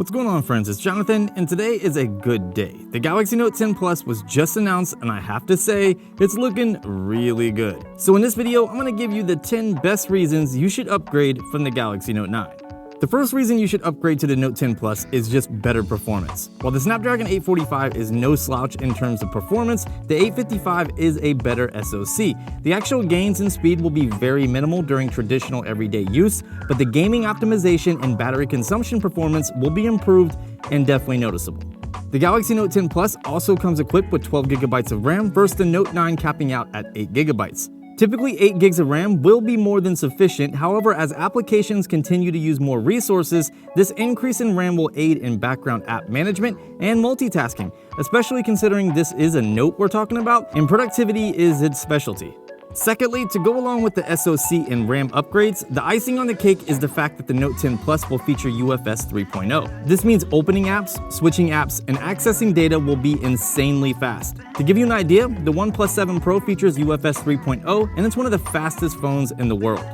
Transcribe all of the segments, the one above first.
What's going on, friends? It's Jonathan, and today is a good day. The Galaxy Note 10 Plus was just announced, and I have to say, it's looking really good. So in this video, I'm going to give you the 10 best reasons you should upgrade from the Galaxy Note 9. The first reason you should upgrade to the Note 10 Plus is just better performance. While the Snapdragon 845 is no slouch in terms of performance, the 855 is a better SoC. The actual gains in speed will be very minimal during traditional everyday use, but the gaming optimization and battery consumption performance will be improved and definitely noticeable. The Galaxy Note 10 Plus also comes equipped with 12GB of RAM versus the Note 9 capping out at 8GB. Typically, 8 gigs of RAM will be more than sufficient. However, as applications continue to use more resources, this increase in RAM will aid in background app management and multitasking, especially considering this is a Note we're talking about, and productivity is its specialty. Secondly, to go along with the SoC and RAM upgrades, the icing on the cake is the fact that the Note 10 Plus will feature UFS 3.0. This means opening apps, switching apps, and accessing data will be insanely fast. To give you an idea, the OnePlus 7 Pro features UFS 3.0, and it's one of the fastest phones in the world.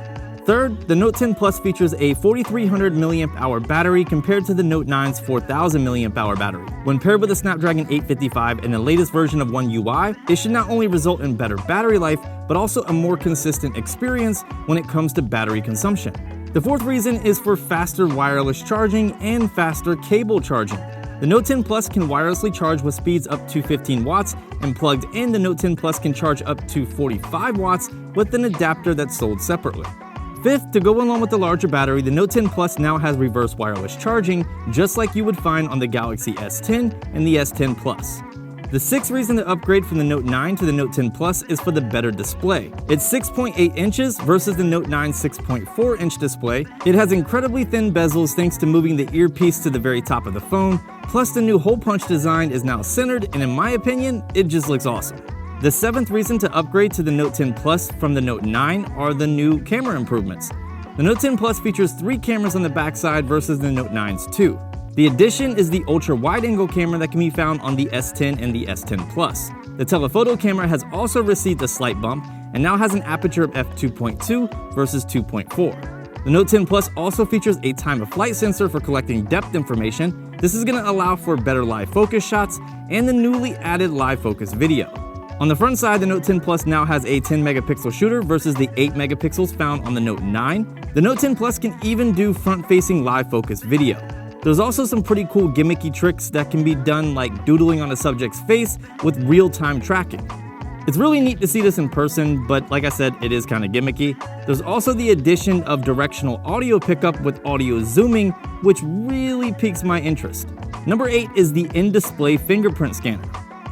Third, the Note 10 Plus features a 4300 mAh battery compared to the Note 9's 4000 mAh battery. When paired with a Snapdragon 855 and the latest version of One UI, it should not only result in better battery life, but also a more consistent experience when it comes to battery consumption. The fourth reason is for faster wireless charging and faster cable charging. The Note 10 Plus can wirelessly charge with speeds up to 15 watts, and plugged in, the Note 10 Plus can charge up to 45 watts with an adapter that's sold separately. Fifth, to go along with the larger battery, the Note 10 Plus now has reverse wireless charging, just like you would find on the Galaxy S10 and the S10 Plus. The sixth reason to upgrade from the Note 9 to the Note 10 Plus is for the better display. It's 6.8 inches versus the Note 9's 6.4-inch display. It has incredibly thin bezels thanks to moving the earpiece to the very top of the phone, plus the new hole punch design is now centered, and in my opinion, it just looks awesome. The seventh reason to upgrade to the Note 10 Plus from the Note 9 are the new camera improvements. The Note 10 Plus features 3 cameras on the backside versus the Note 9's 2. The addition is the ultra-wide-angle camera that can be found on the S10 and the S10 Plus. The telephoto camera has also received a slight bump and now has an aperture of f2.2 versus 2.4. The Note 10 Plus also features a time-of-flight sensor for collecting depth information. This is going to allow for better live focus shots and the newly added live focus video. On the front side, the Note 10 Plus now has a 10-megapixel shooter versus the 8 megapixels found on the Note 9. The Note 10 Plus can even do front-facing live focus video. There's also some pretty cool gimmicky tricks that can be done, like doodling on a subject's face with real-time tracking. It's really neat to see this in person, but like I said, it is kind of gimmicky. There's also the addition of directional audio pickup with audio zooming, which really piques my interest. Number 8 is the in-display fingerprint scanner.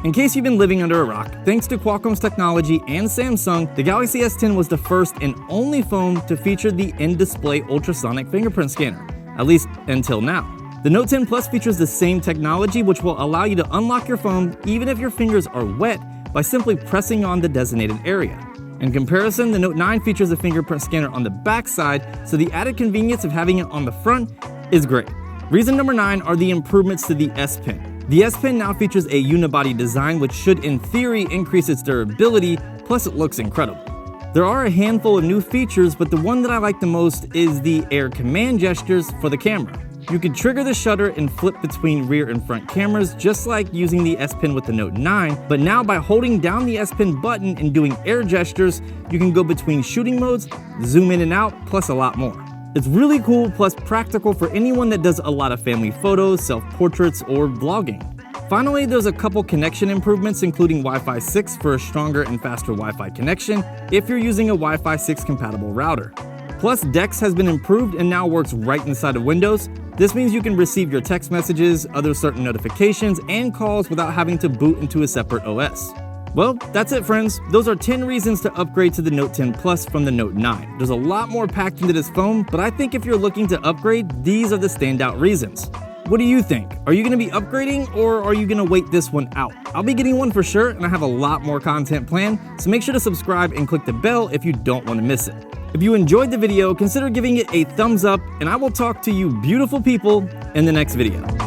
In case you've been living under a rock, thanks to Qualcomm's technology and Samsung, the Galaxy S10 was the first and only phone to feature the in-display ultrasonic fingerprint scanner, at least until now. The Note 10 Plus features the same technology, which will allow you to unlock your phone even if your fingers are wet by simply pressing on the designated area. In comparison, the Note 9 features a fingerprint scanner on the back side, so the added convenience of having it on the front is great. Reason number 9 are the improvements to the S Pen. The S Pen now features a unibody design, which should in theory increase its durability, plus it looks incredible. There are a handful of new features, but the one that I like the most is the air command gestures for the camera. You can trigger the shutter and flip between rear and front cameras just like using the S Pen with the Note 9, but now by holding down the S Pen button and doing air gestures, you can go between shooting modes, zoom in and out, plus a lot more. It's really cool, plus practical for anyone that does a lot of family photos, self-portraits, or vlogging. Finally, there's a couple connection improvements, including Wi-Fi 6 for a stronger and faster Wi-Fi connection if you're using a Wi-Fi 6 compatible router. Plus, Dex has been improved and now works right inside of Windows. This means you can receive your text messages, other certain notifications, and calls without having to boot into a separate OS. Well, that's it, friends. Those are 10 reasons to upgrade to the Note 10 Plus from the Note 9. There's a lot more packed into this phone, but I think if you're looking to upgrade, these are the standout reasons. What do you think? Are you going to be upgrading, or are you going to wait this one out? I'll be getting one for sure, and I have a lot more content planned, so make sure to subscribe and click the bell if you don't want to miss it. If you enjoyed the video, consider giving it a thumbs up, and I will talk to you beautiful people in the next video.